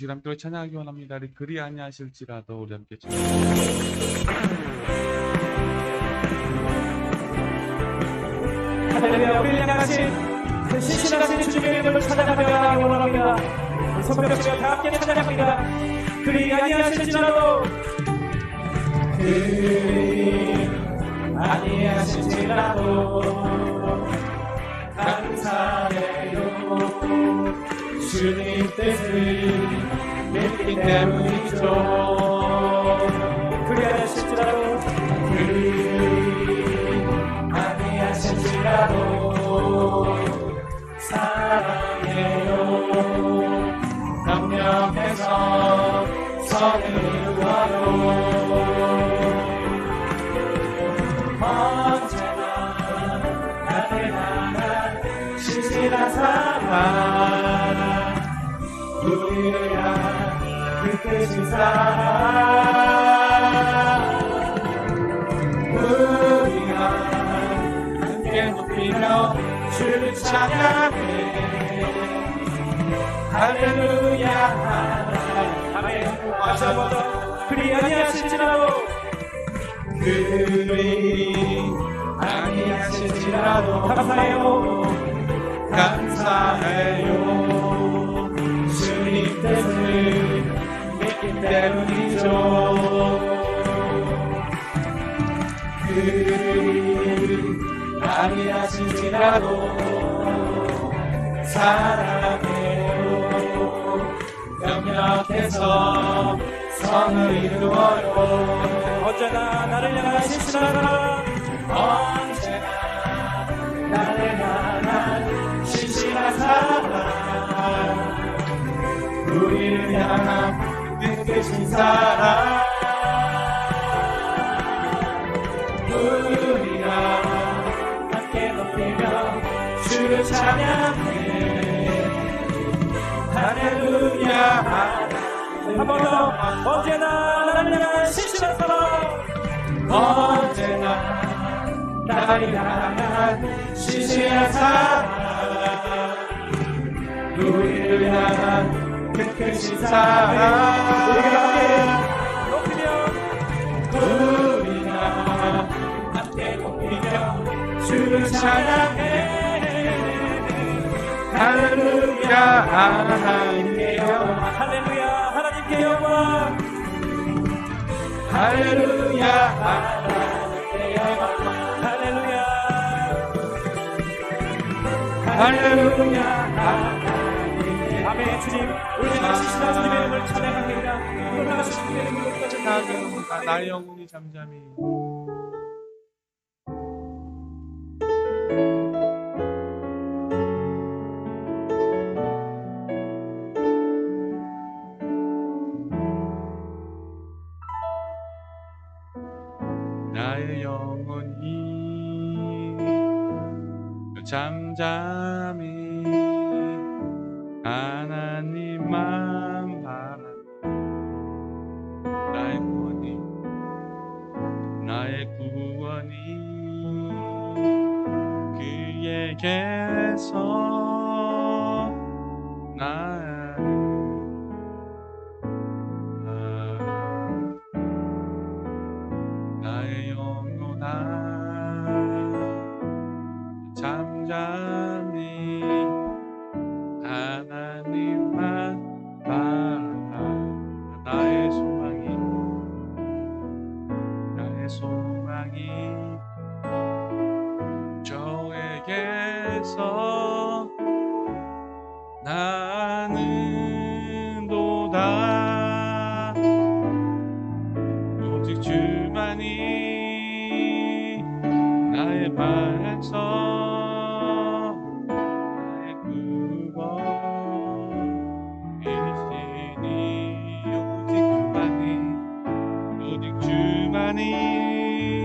우리 함께 찬양하기 원합니다. 그리 아니하실지라도 우리 함께 할렐루야. 우리를 향하신 그 신실하신 주님의 이름을 찬양하며 원합니다. 성벽지가 다 함께 찬양합니다. 그리 아니하실지라도 그리 아니하실지라도 감사해요. 주님 뜻을 믿기 때문이죠. 그리 아니하실지라도 그리 아니하실지라도 사랑해요. 강력해서 선을 이루어요. 언제나 나를 향한 신실한 사랑, 우리를 향한 그 크신 사랑, 우리가 함께 높이며 주를 찬양해. 할렐루야. 아멘. 다시 한번 더. 그리 아니하실지라도 그리 아니하실지라도 감사해요. 감사해요. 주님 뜻을 믿기 때문이죠. 그리 아니하실지라도 사랑해요. 명령해서 선을 이루어요. 언제나 나를 향한 신실한 사랑, 언제나 나를 향한 신실한 사랑, 우리를 향한 그 크신 사랑, 우리가 함께 높이며 주를 찬양해. 할렐루야. 한 번 더. 언제나 나를 향한 신실한 사랑, 언제나 나를 향한 신실한 사랑, 우리를 향한 그 크신 사랑, 우리가 함께 높이며 주를 찬양해. 할렐루야. 하나님께 영광. 할렐루야. 하나님께 영광. 할렐루야. 하나님께 영광. 할렐루야. 할렐루야. 아멘. 주님, 우리 하시는 주님의 이름을 찬양합니다. 올라가신 주님의 이름을 찬양합니다. 나의 영혼이 잠잠히 나의 영혼이 잠잠히 하나님만 바라. 나의 구원이 나의 구원이 그에게서 나를 나의 영혼아 잠잠히 하나님만 바라. 나의 소망이 저에게서 나는 도다. 오직 주만이 나의 반석, 나의 구원이시니. 오직 주만이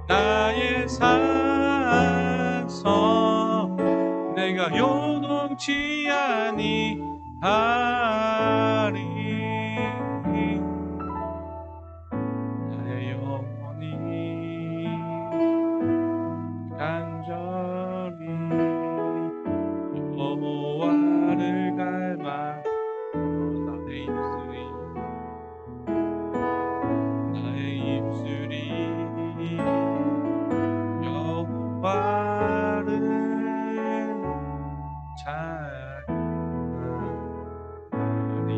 나의 산성, 내가 요동치 아니하리. 나의 영혼이 간절히 여호와를 갈망. 입술이 여호와를 찬양하리.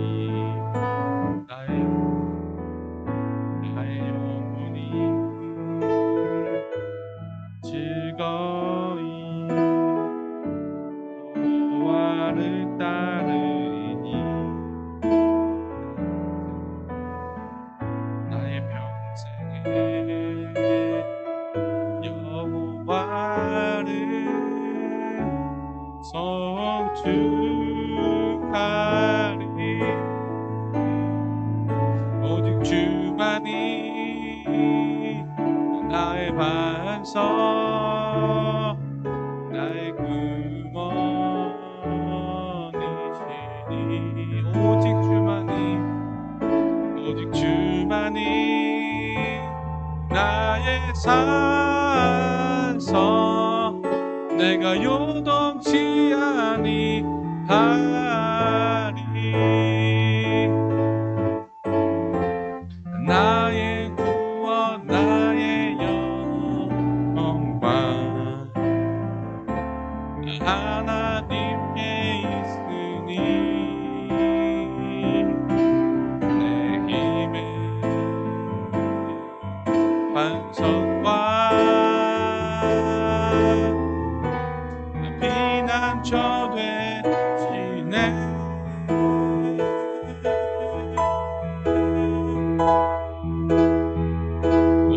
나의 영혼이 즐거이 여호와를 따르니 나의 평생에 여호와를 성축하리. 오직 주만이 나의 반석, 나의 구원이시니. 오직 주만이 나의 산성, 내가 요동치 아니하리. 나의 구원 나의 영광 하나님께 있으니 내 힘의 반석과 피난처 되시네.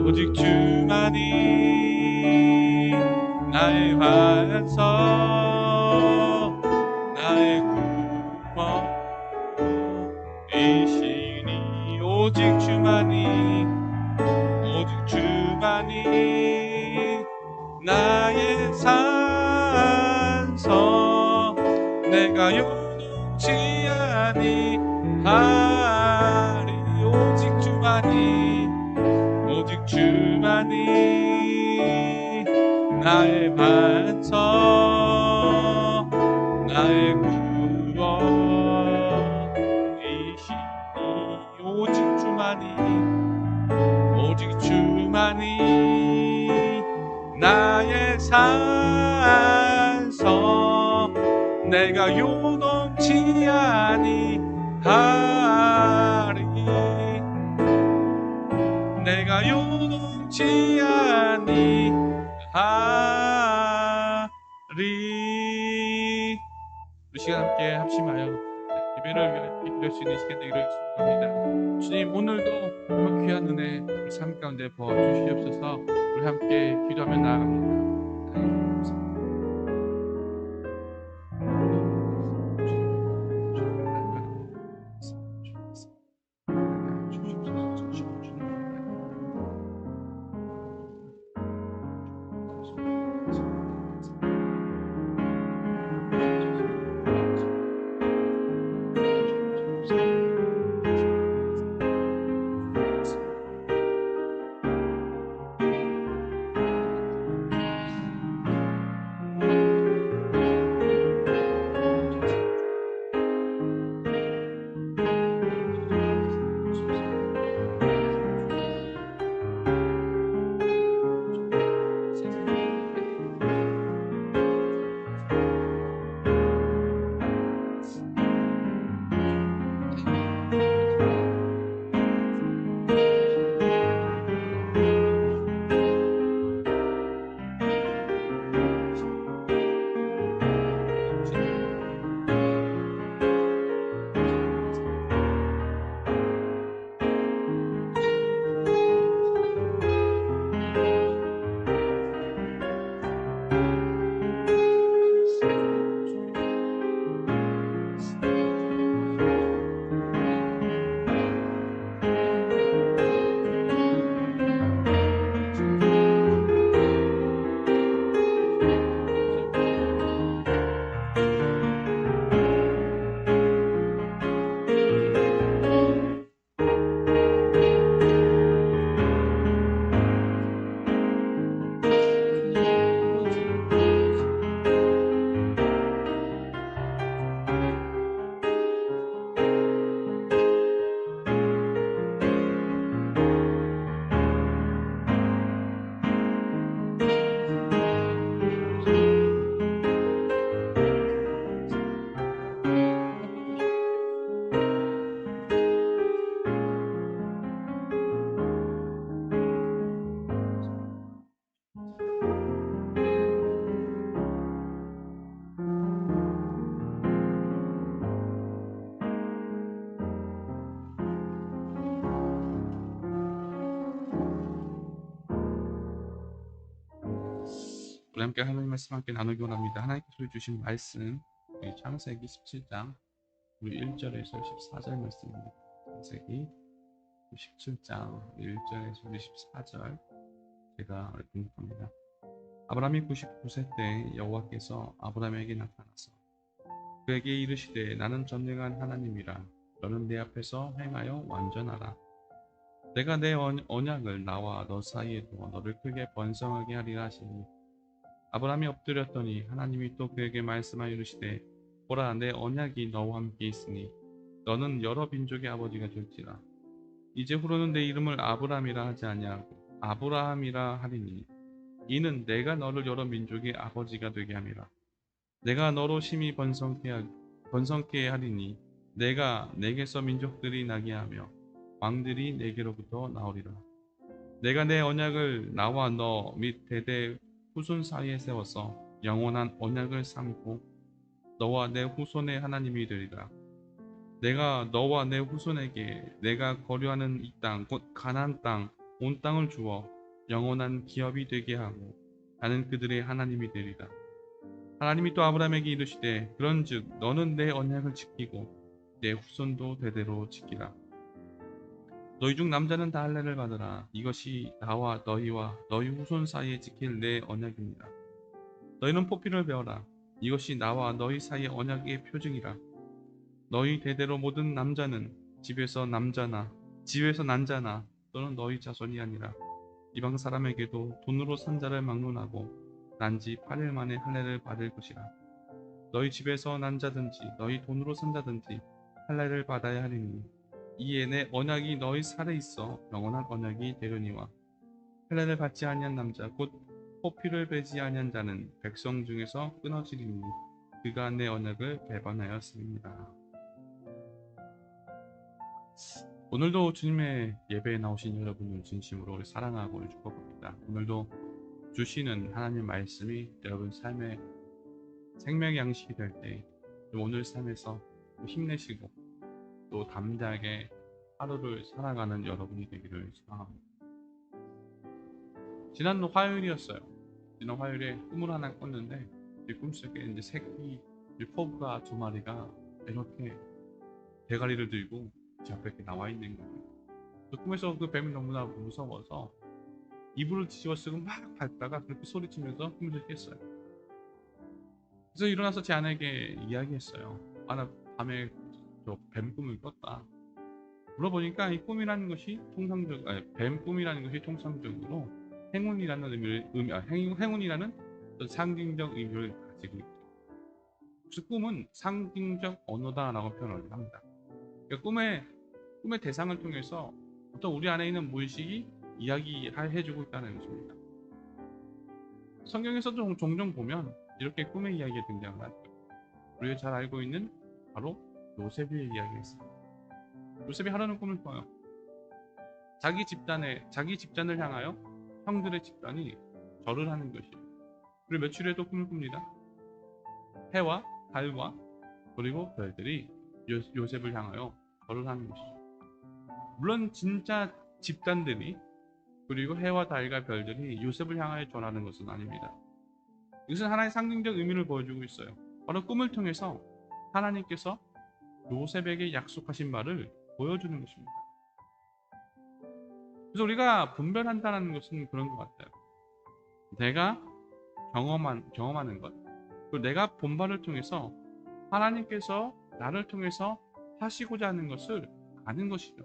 오직 주만이 나의 반석, 나의 구원이시니. 오직 주만이 나의 산성, 내가 요동치 아니하리. 오직 주만이 나의 반석, 나의 구원이시니. 오직 주만이 나의 산성, 내가 요동치 아니하리. 내가 요동치 아니하리. 이 시간 함께 합심하여 예배를 드릴 수 있는 시간 되기를 축복합니다. 주님, 오늘도 정말 귀한 은혜 우리 삶 가운데 부어주시옵소서. 우리 함께 기도하며 나아갑니다. 우리 함께 하나님 말씀 함께 나누기 원합니다. 하나님께서 주신 말씀 우리 창세기 17장 우리 1절에서 14절 말씀입니다. 창세기 17장 1절에서 14절 제가 읽습니다. 아브라함이 99세 때 여호와께서 아브라함에게 나타나서 그에게 이르시되 나는 전능한 하나님이라 너는 내 앞에서 행하여 완전하라. 내가 내 언약을 나와 너 사이에 두어 너를 크게 번성하게 하리라 하시니 아브라함이 엎드렸더니 하나님이 또 그에게 말씀하여 이르시되 보라 내 언약이 너와 함께 있으니 너는 여러 민족의 아버지가 될지라. 이제 후로는 내 이름을 아브라함이라 하지 아니하고 아브라함이라 하리니 이는 내가 너를 여러 민족의 아버지가 되게 함이라. 내가 너로 심히 번성케 하리니 내가 내게서 민족들이 나게 하며 왕들이 내게로부터 나오리라. 내가 내 언약을 나와 너 및 대대 후손 사이에 세워서 영원한 언약을 삼고 너와 내 후손의 하나님이 되리라. 내가 너와 내 후손에게 내가 거류하는 이 땅 곧 가나안 땅 온 땅을 주어 영원한 기업이 되게 하고 나는 그들의 하나님이 되리라. 하나님이 또 아브라함에게 이르시되 그런즉 너는 내 언약을 지키고 내 후손도 대대로 지키라. 너희 중 남자는 다 할례를 받으라. 이것이 나와 너희와 너희 후손 사이에 지킬 내 언약입니다. 너희는 포피를 베어라. 이것이 나와 너희 사이의 언약의 표징이라. 너희 대대로 모든 남자는 집에서 난 자나 또는 너희 자손이 아니라 이방 사람에게도 돈으로 산 자를 막론하고 난 지 8일 만에 할례를 받을 것이라. 너희 집에서 난 자든지 너희 돈으로 산 자든지 할례를 받아야 하리니 이에 내 언약이 너희 살에 있어 영원한 언약이 되려니와 할례를 받지 아니한 남자 곧 포피를 베지 아니한 자는 백성 중에서 끊어지리니 그가 내 언약을 배반하였습니다. 오늘도 주님의 예배에 나오신 여러분을 진심으로 사랑하고 축복합니다. 오늘도 주시는 하나님 말씀이 여러분 삶의 생명의 양식이 될 때 오늘 삶에서 힘내시고 또 담대하게 하루를 살아가는 여러분이 되기를 소망합니다. 지난 화요일이었어요. 지난 화요일에 꿈을 하나 꿨는데 이 꿈속에 이제 새끼 코브라 2마리가 이렇게 대가리를 들고 제 앞에 이렇게 나와 있는 거예요. 그 꿈에서 그 뱀이 너무나 무서워서 이불을 뒤집어 쓰고 막 밟다가 그렇게 소리치면서 꿈을 깼어요. 그래서 일어나서 제 아내에게 이야기했어요. 아, 나 밤에 저 뱀 꿈을 꿨다. 물어보니까 이 꿈이라는 것이 뱀 꿈이라는 것이 통상적으로 행운이라는 행운이라는 어떤 상징적 의미를 가지고 있죠. 그래서 꿈은 상징적 언어다라고 표현을 합니다. 그러니까 꿈의 대상을 통해서 어떤 우리 안에 있는 무의식이 이야기해주고 있다는 것입니다. 성경에서도 종종 보면 이렇게 꿈의 이야기가 등장하죠. 우리가 잘 알고 있는 바로 요셉의 이야기가 있습니다. 요셉이 하루는 꿈을 꿔요. 자기 집단을 향하여 형들의 집단이 절을 하는 것이에요. 그리고 며칠 후에도 꿈을 꿉니다. 해와 달과 그리고 별들이 요셉을 향하여 절을 하는 것이죠. 물론 진짜 집단들이 그리고 해와 달과 별들이 요셉을 향하여 절하는 것은 아닙니다. 이것은 하나의 상징적 의미를 보여주고 있어요. 바로 꿈을 통해서 하나님께서 요셉에게 약속하신 바를 보여주는 것입니다. 그래서 우리가 분별한다는 것은 그런 것 같아요. 내가 경험하는 것, 그리고 내가 본 바를 통해서 하나님께서 나를 통해서 하시고자 하는 것을 아는 것이죠.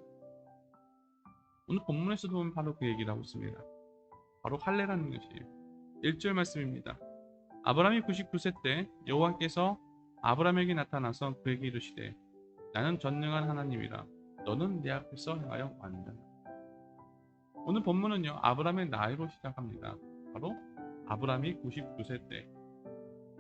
오늘 본문에서도 보면 바로 그 얘기를 하고 있습니다. 바로 할례라는 것이에요. 1절 말씀입니다. 아브라함이 99세 때 여호와께서 아브라함에게 나타나서 그에게 이르시되 나는 전능한 하나님이라 너는 내 앞에서 행하여 완전하라. 오늘 본문은요 아브라함의 나이로 시작합니다. 바로 아브라함이 99세 때.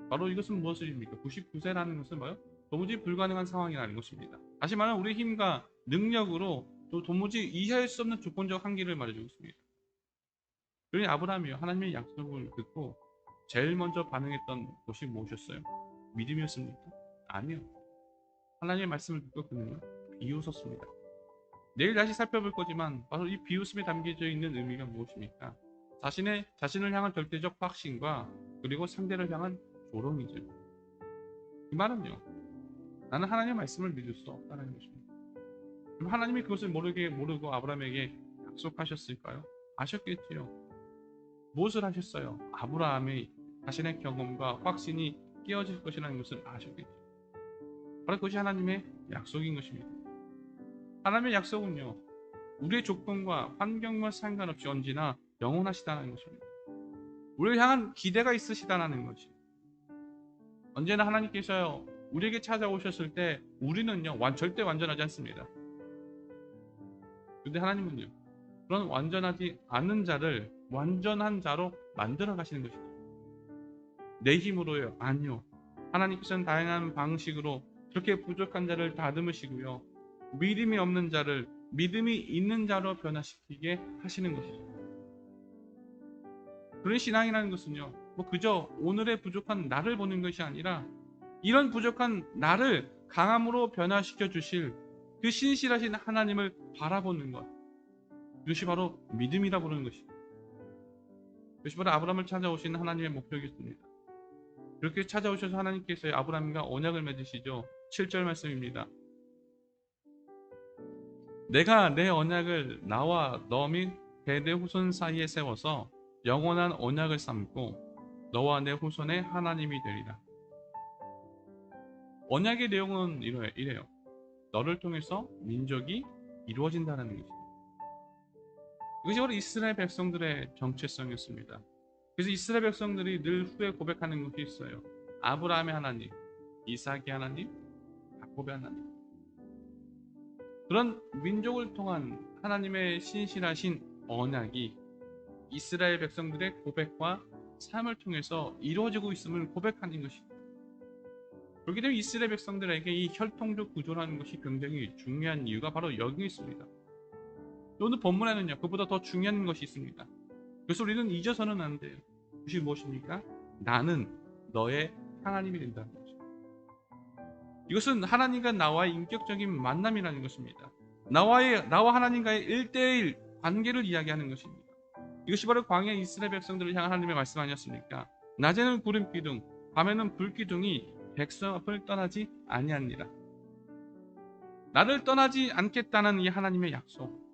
바로 이것은 무엇입니까? 99세라는 것은 뭐예요? 도무지 불가능한 상황이라는 것입니다. 다시 말하면 우리의 힘과 능력으로 또 도무지 이해할 수 없는 조건적 한계를 말해주고 있습니다. 그러니 아브라함이요 하나님의 약속을 듣고 제일 먼저 반응했던 것이 무엇이었어요? 믿음이었습니까? 아니요. 하나님의 말씀을 듣고 그는요 비웃었습니다. 내일 다시 살펴볼 거지만 바로 이 비웃음에 담겨져 있는 의미가 무엇입니까? 자신을 향한 절대적 확신과 그리고 상대를 향한 조롱이죠. 이 말은요, 나는 하나님의 말씀을 믿을 수 없다는 것입니다. 그럼 하나님이 그것을 모르고 아브라함에게 약속하셨을까요? 아셨겠지요. 무엇을 하셨어요? 아브라함이 자신의 경험과 확신이 깨어질 것이라는 것을 아셨겠죠. 바로 그것이 하나님의 약속인 것입니다. 하나님의 약속은요, 우리의 조건과 환경과 상관없이 언제나 영원하시다는 것입니다. 우리를 향한 기대가 있으시다는 것이. 언제나 하나님께서요, 우리에게 찾아오셨을 때 우리는요, 절대 완전하지 않습니다. 근데 하나님은요, 그런 완전하지 않은 자를 완전한 자로 만들어 가시는 것입니다. 내 힘으로요? 아니요. 하나님께서는 다양한 방식으로 그렇게 부족한 자를 다듬으시고요, 믿음이 없는 자를 믿음이 있는 자로 변화시키게 하시는 것이죠. 그런 신앙이라는 것은요, 그저 오늘의 부족한 나를 보는 것이 아니라 이런 부족한 나를 강함으로 변화시켜 주실 그 신실하신 하나님을 바라보는 것, 이것이 바로 믿음이라 부르는 것입니다. 이것이 바로 아브라함을 찾아오신 하나님의 목적이었습니다. 그렇게 찾아오셔서 하나님께서 아브라함과 언약을 맺으시죠. 7절 말씀입니다. 내가 내 언약을 나와 너 및 대대 후손 사이에 세워서 영원한 언약을 삼고 너와 내 후손의 하나님이 되리라. 언약의 내용은 이래요. 너를 통해서 민족이 이루어진다는 것입니다. 이것이 바로 이스라엘 백성들의 정체성이었습니다. 그래서 이스라엘 백성들이 늘 후에 고백하는 것이 있어요. 아브라함의 하나님, 이삭의 하나님, 야곱의 하나님. 그런 민족을 통한 하나님의 신실하신 언약이 이스라엘 백성들의 고백과 삶을 통해서 이루어지고 있음을 고백하는 것입니다. 그렇기 때문에 이스라엘 백성들에게 이 혈통적 구조라는 것이 굉장히 중요한 이유가 바로 여기 있습니다. 오늘 본문에는요, 그보다 더 중요한 것이 있습니다. 그래서 우리는 잊어서는 안 돼요. 그것이 무엇입니까? 나는 너의 하나님이 된다는 것입니다. 이것은 하나님과 나와의 인격적인 만남이라는 것입니다. 나와 하나님과의 1대1 관계를 이야기하는 것입니다. 이것이 바로 광야 이스라엘 백성들을 향한 하나님의 말씀 아니었습니까? 낮에는 구름 기둥, 밤에는 불 기둥이 백성 앞을 떠나지 아니하니라. 나를 떠나지 않겠다는 이 하나님의 약속,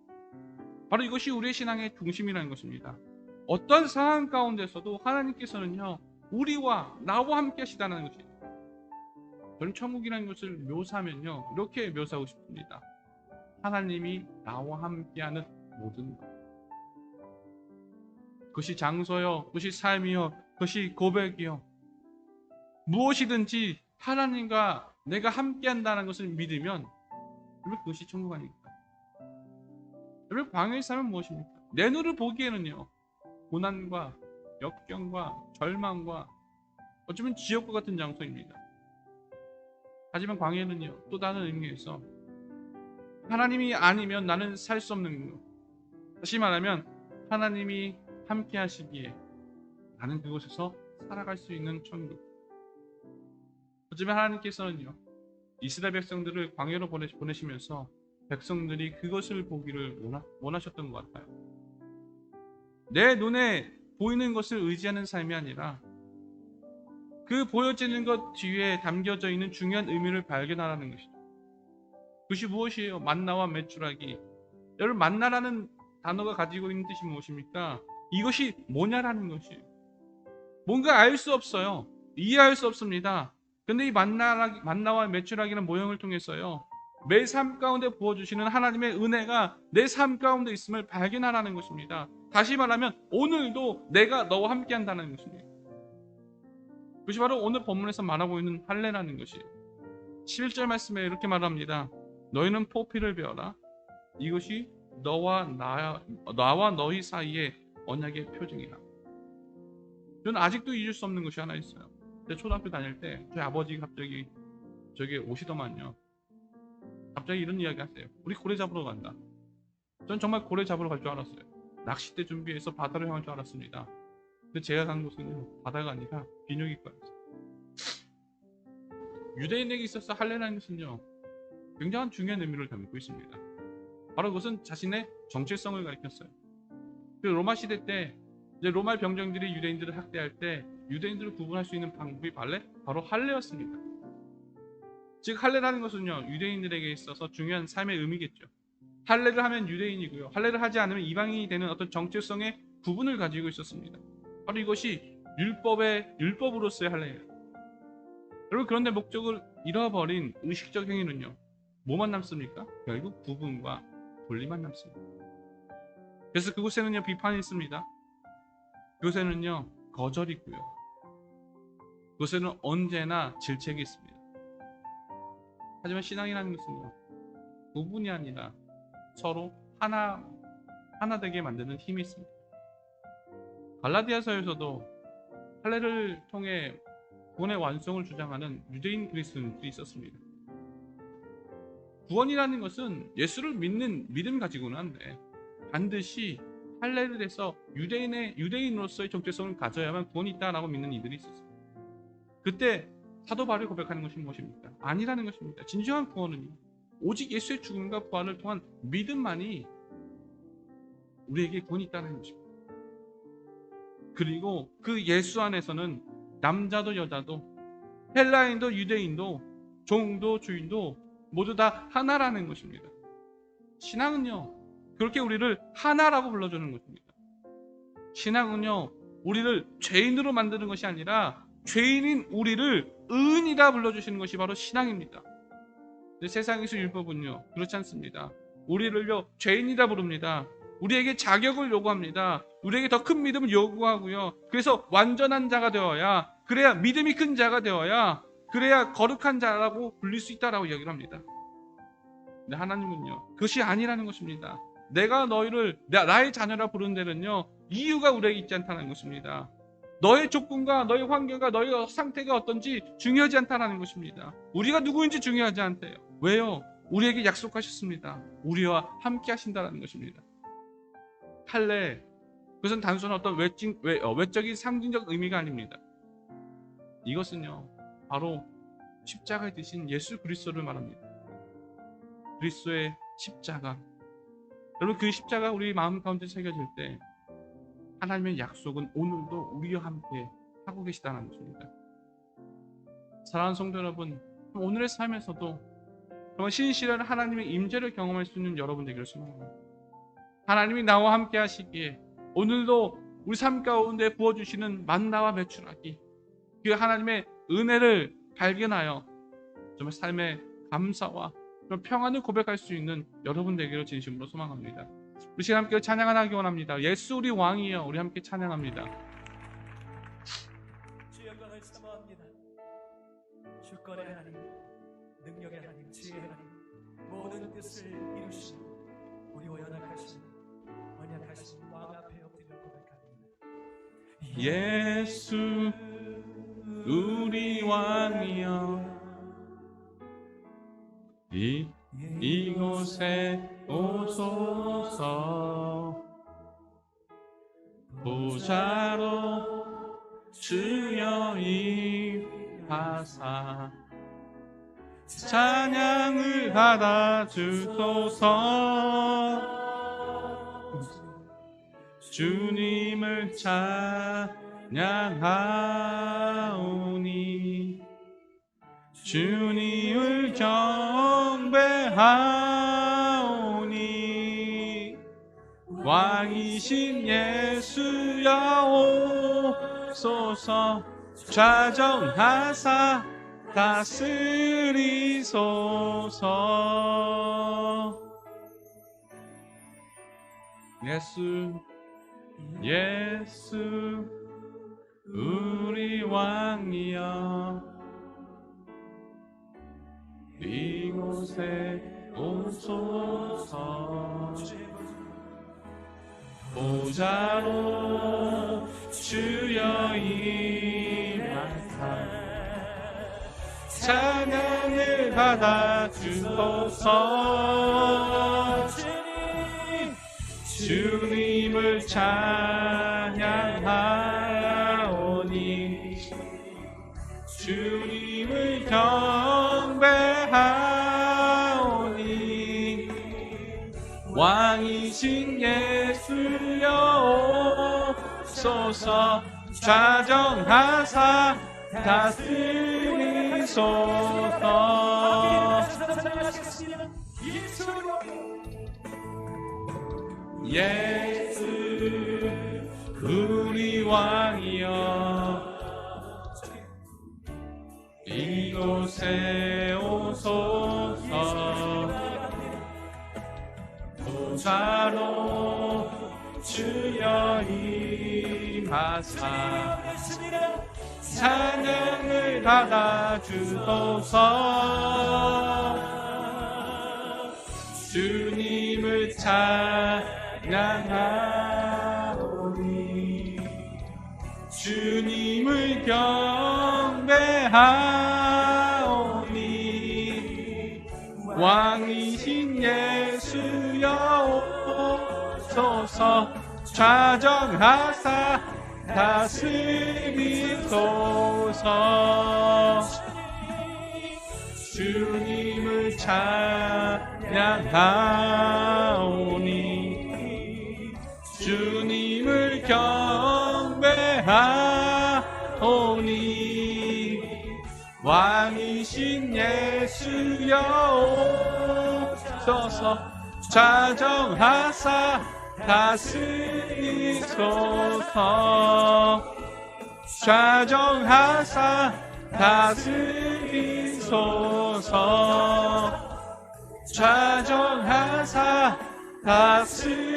바로 이것이 우리의 신앙의 중심이라는 것입니다. 어떤 상황 가운데서도 하나님께서는요, 우리와 나와 함께 하시다는 것입니다. 저는 천국이라는 것을 묘사하면요, 이렇게 묘사하고 싶습니다. 하나님이 나와 함께하는 모든 것, 그것이 장소요, 그것이 삶이요, 그것이 고백이요, 무엇이든지 하나님과 내가 함께한다는 것을 믿으면 여러분, 그것이 천국 아닙니까? 여러분, 광야의 삶은 무엇입니까? 내 눈을 보기에는요, 고난과 역경과 절망과 어쩌면 지옥과 같은 장소입니다. 하지만 광야는요, 또 다른 의미에서 하나님이 아니면 나는 살 수 없는 것, 다시 말하면 하나님이 함께 하시기에 나는 그곳에서 살아갈 수 있는 천국. 하지만 하나님께서는요, 이스라엘 백성들을 광야로 보내시면서 백성들이 그것을 보기를 원하셨던 것 같아요. 내 눈에 보이는 것을 의지하는 삶이 아니라 그 보여지는 것 뒤에 담겨져 있는 중요한 의미를 발견하라는 것이죠. 그것이 무엇이에요? 만나와 메추라기. 여러분, 만나라는 단어가 가지고 있는 뜻이 무엇입니까? 이것이 뭐냐라는 것이에요. 뭔가 알 수 없어요. 이해할 수 없습니다. 근데 이 만나와 메추라기는 모형을 통해서요, 매 삶 가운데 부어주시는 하나님의 은혜가 내 삶 가운데 있음을 발견하라는 것입니다. 다시 말하면 오늘도 내가 너와 함께 한다는 것입니다. 그것이 바로 오늘 본문에서 말하고 있는 할례라는 것이에요. 11절 말씀에 이렇게 말합니다. 너희는 포피를 베어라. 이것이 나와 너희 사이의 언약의 표징이라. 저는 아직도 잊을 수 없는 것이 하나 있어요. 제가 초등학교 다닐 때 저희 아버지가 갑자기 저기 오시더만요. 갑자기 이런 이야기 하세요. 우리 고래 잡으러 간다. 전 정말 고래 잡으러 갈 줄 알았어요. 낚싯대 준비해서 바다를 향할 줄 알았습니다. 근데 제가 간 곳은 바다가 아니라 비뇨기과였어요. 유대인에게 있어서 할례라는 것은요, 굉장한 중요한 의미를 담고 있습니다. 바로 그것은 자신의 정체성을 가리켰어요. 그 로마 시대 때 이제 로마 병정들이 유대인들을 학대할 때 유대인들을 구분할 수 있는 방법이 바로 할례였습니다. 즉 할례라는 것은요, 유대인들에게 있어서 중요한 삶의 의미겠죠. 할례를 하면 유대인이고요, 할례를 하지 않으면 이방인이 되는 어떤 정체성의 구분을 가지고 있었습니다. 바로 이것이 율법으로서의 할례예요. 여러분, 그런데 목적을 잃어버린 의식적 행위는요, 뭐만 남습니까? 결국 구분과 분리만 남습니다. 그래서 그곳에는요, 비판이 있습니다. 그곳에는요, 거절이 있고요, 그곳에는 언제나 질책이 있습니다. 하지만 신앙이라는 것은요, 구분이 아니라 서로 하나 되게 만드는 힘이 있습니다. 갈라디아서에서도 할례를 통해 구원의 완성을 주장하는 유대인 그리스도인들이 있었습니다. 구원이라는 것은 예수를 믿는 믿음 가지고는 안 돼. 반드시 할례를 해서 유대인으로서의 정체성을 가져야만 구원이 있다라고 믿는 이들이 있었어요. 그때 사도 바울이 고백하는 것이 무엇입니까? 아니라는 것입니다. 진정한 구원은요, 오직 예수의 죽음과 부활을 통한 믿음만이 우리에게 구원이 있다는 것입니다. 그리고 그 예수 안에서는 남자도 여자도, 헬라인도 유대인도, 종도 주인도 모두 다 하나라는 것입니다. 신앙은요, 그렇게 우리를 하나라고 불러주는 것입니다. 신앙은요, 우리를 죄인으로 만드는 것이 아니라 죄인인 우리를 의인이라 불러주시는 것이 바로 신앙입니다. 근데 세상에서 율법은요, 그렇지 않습니다. 우리를요, 죄인이라 부릅니다. 우리에게 자격을 요구합니다. 우리에게 더 큰 믿음을 요구하고요, 그래서 완전한 자가 되어야, 그래야 믿음이 큰 자가 되어야, 그래야 거룩한 자라고 불릴 수 있다라고 이야기를 합니다. 근데 하나님은요, 그것이 아니라는 것입니다. 내가 너희를 나의 자녀라 부르는 데는요, 이유가 우리에게 있지 않다는 것입니다. 너의 조건과 너의 환경과 너의 상태가 어떤지 중요하지 않다는 것입니다. 우리가 누구인지 중요하지 않대요. 왜요? 우리에게 약속하셨습니다. 우리와 함께 하신다는 것입니다. 할례, 그것은 단순한 어떤 외적인 상징적 의미가 아닙니다. 이것은요, 바로 십자가에 드신 예수 그리스도를 말합니다. 그리스도의 십자가. 여러분, 그 십자가 우리 마음 가운데 새겨질 때 하나님의 약속은 오늘도 우리와 함께 하고 계시다는 것입니다. 사랑하는 성도 여러분, 오늘의 삶에서도 정말 신실한 하나님의 임재를 경험할 수 있는 여러분 되기를 소망합니다. 하나님이 나와 함께 하시기에 오늘도 우리 삶 가운데 부어주시는 만나와 메추라기, 그 하나님의 은혜를 발견하여 정말 삶의 감사와 평안을 고백할 수 있는 여러분 되기를 진심으로 소망합니다. 우리 시간 함께 찬양하기 원합니다. 예수 우리 왕이여, 우리 함께 찬양합니다. 주의 영광을 사모합니다. 주권의 하나님, 능력의 하나님, 지혜의 하나님, 모든 뜻을 이루시고 우리와 연합하신 언약하신 왕 앞에 엎드려 고백합니다. 예수 우리 왕이여, 이곳에 오소서. 보좌로 주여 임하사 찬양을 받아 주소서. 주님을 찬양하오니 주님을 경배하오니 왕이신 예수여 오소서. 좌정하사 다스리소서. 예수 우리 왕이여, 이곳에 오소서. 보좌로 주여 임하사 찬양을 받아 주소서. 주님을 찬양하오니 주님을 경배하오니 왕이신 예수여 오소서. 좌정하사 다스리소서. 예수 우리 왕이여 이곳에 오소서. 보좌로 주여 임하사 찬양을 받아주소서. 주님을 찬양하오니 주님을 경배하오니 왕이신 예수여 오소서. 좌정하사 다스리소서. 주님을 찬양하오니 주님을 경배하오니 왕이신 예수여 오소서. 좌정하사 다스리소서. 좌정하사 다스리소서. 좌정하사 다스리소서.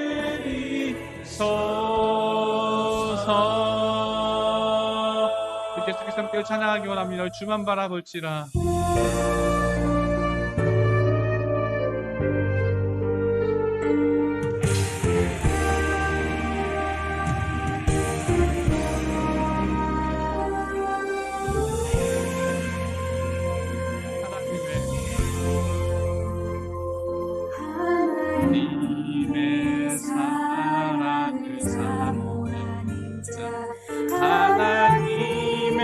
계속해서 함께 찬양하기 원합니다. 주만 바라볼지라. 하나님의 사랑을 사모하는 자, 하나님의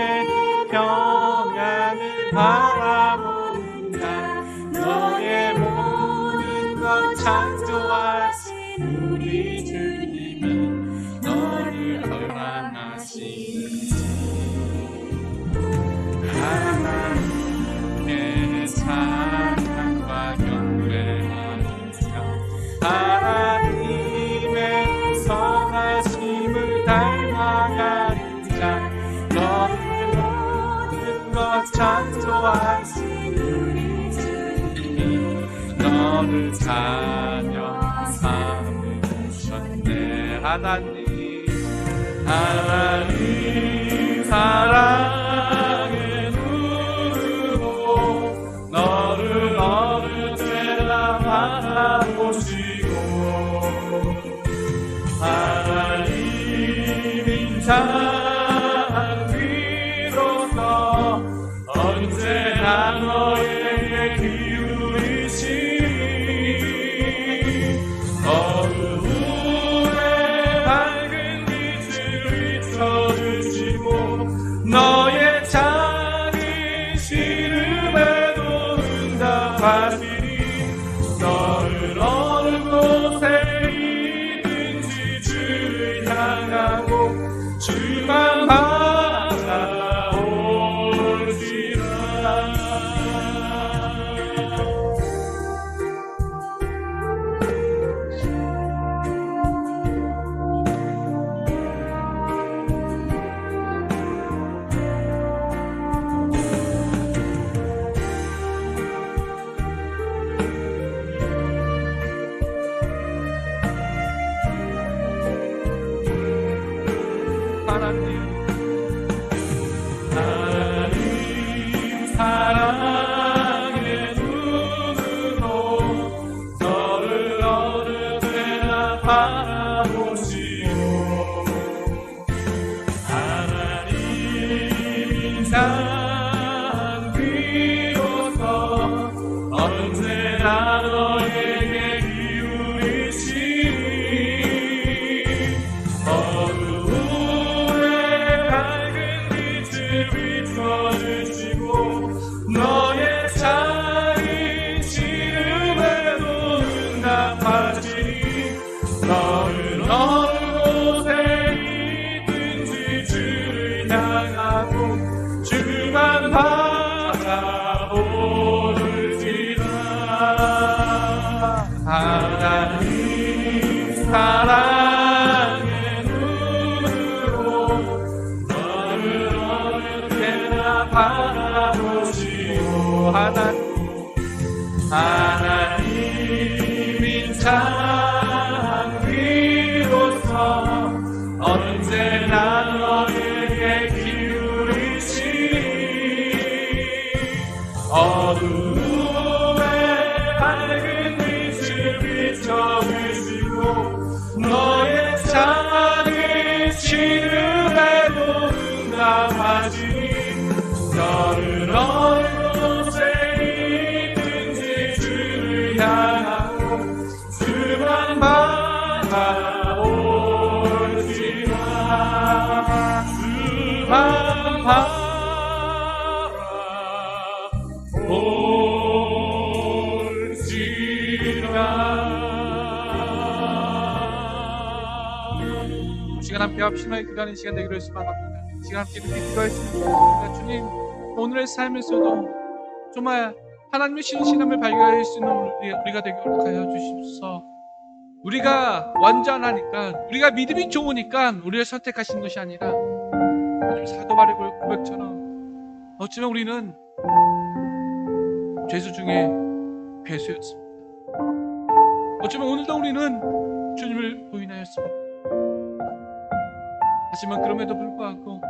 평안을 바라보는 자, 너의 모든 것 창조하신 우리 주님이 너를 허락하시는지. 하나님의 사랑과 경배하는 자, 하나님의 선하심을 닮아가는 자, 너의 모든 것 창조하신 우리 주님이 너를 찬양하셨네. 하나님 사랑에 누르고 너를 어느 때나 바라보시고 하나님 인자한 위로서 언제나 너에게 기울이시니 어두움에 밝은 빛을 비춰주시고 너의 작은 시름에도 응답하시니 너를 어느 곳에 있든지 주를 향하고 주만 바라올지라. 하나님 사랑의 눈으로 너를 언제나 바라보시고 하나님인 참 비로소 언제나 너에게 기울이시니 어두움에 밝은 빛을 비춰주시고 너의 작은 시름에도 응답하시니 너를 어느 곳에 있든지 주를 향하고 주만 바라올지라 주만 바라올지라. 이 시간 함께 합심하여 기도하는 시간 되기를 소망합니다. 이 시간 함께 이렇게 기도하였습니다. 주님, 오늘의 삶에서도 정말 하나님의 신실함을 발견할 수 있는 우리가 되도록 하여 주십시오. 우리가 완전하니까, 우리가 믿음이 좋으니까 우리를 선택하신 것이 아니라 하나님 사도 바울의 고백처럼 어쩌면 우리는 죄수 중에 괴수였습니다. 어쩌면 오늘도 우리는 주님을 부인하였습니다. 하지만 그럼에도 불구하고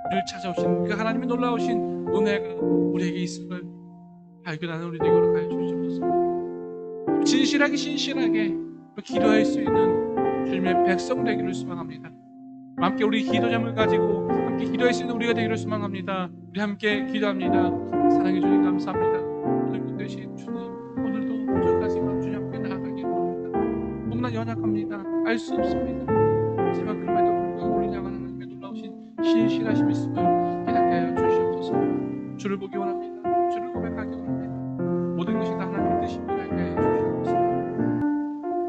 우리를 찾아오신 그 하나님의 놀라우신 은혜가 우리에게 있음을 발견하는 우리 되도록 하여 주시옵소서. 진실하게 기도할 수 있는 주님의 백성 되기를 소망합니다. 함께 우리 기도점을 가지고 함께 기도할 수 있는 우리가 되기를 소망합니다. 우리 함께 기도합니다. 사랑해 주님 감사합니다. 오늘 되신 주님, 오늘도 저까지 주님 함께 나아가길 원합니다. 너무나 연약합니다. 알 수 없습니다. 하지만 그럼에도 불구하고 우리 향한 하나님의 놀라우신 신실하심 있음을 깨닫게 하여 주시옵소서. 주를 보기 원합니다. 주를 고백하기 원합니다. 모든 것이 다 하나님 뜻임을 알게 하여 주시옵소서.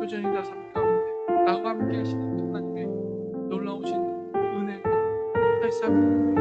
여전히 다 삶 가운데 나와 함께 하시는 하나님의 놀라우신 은혜가 다시 한번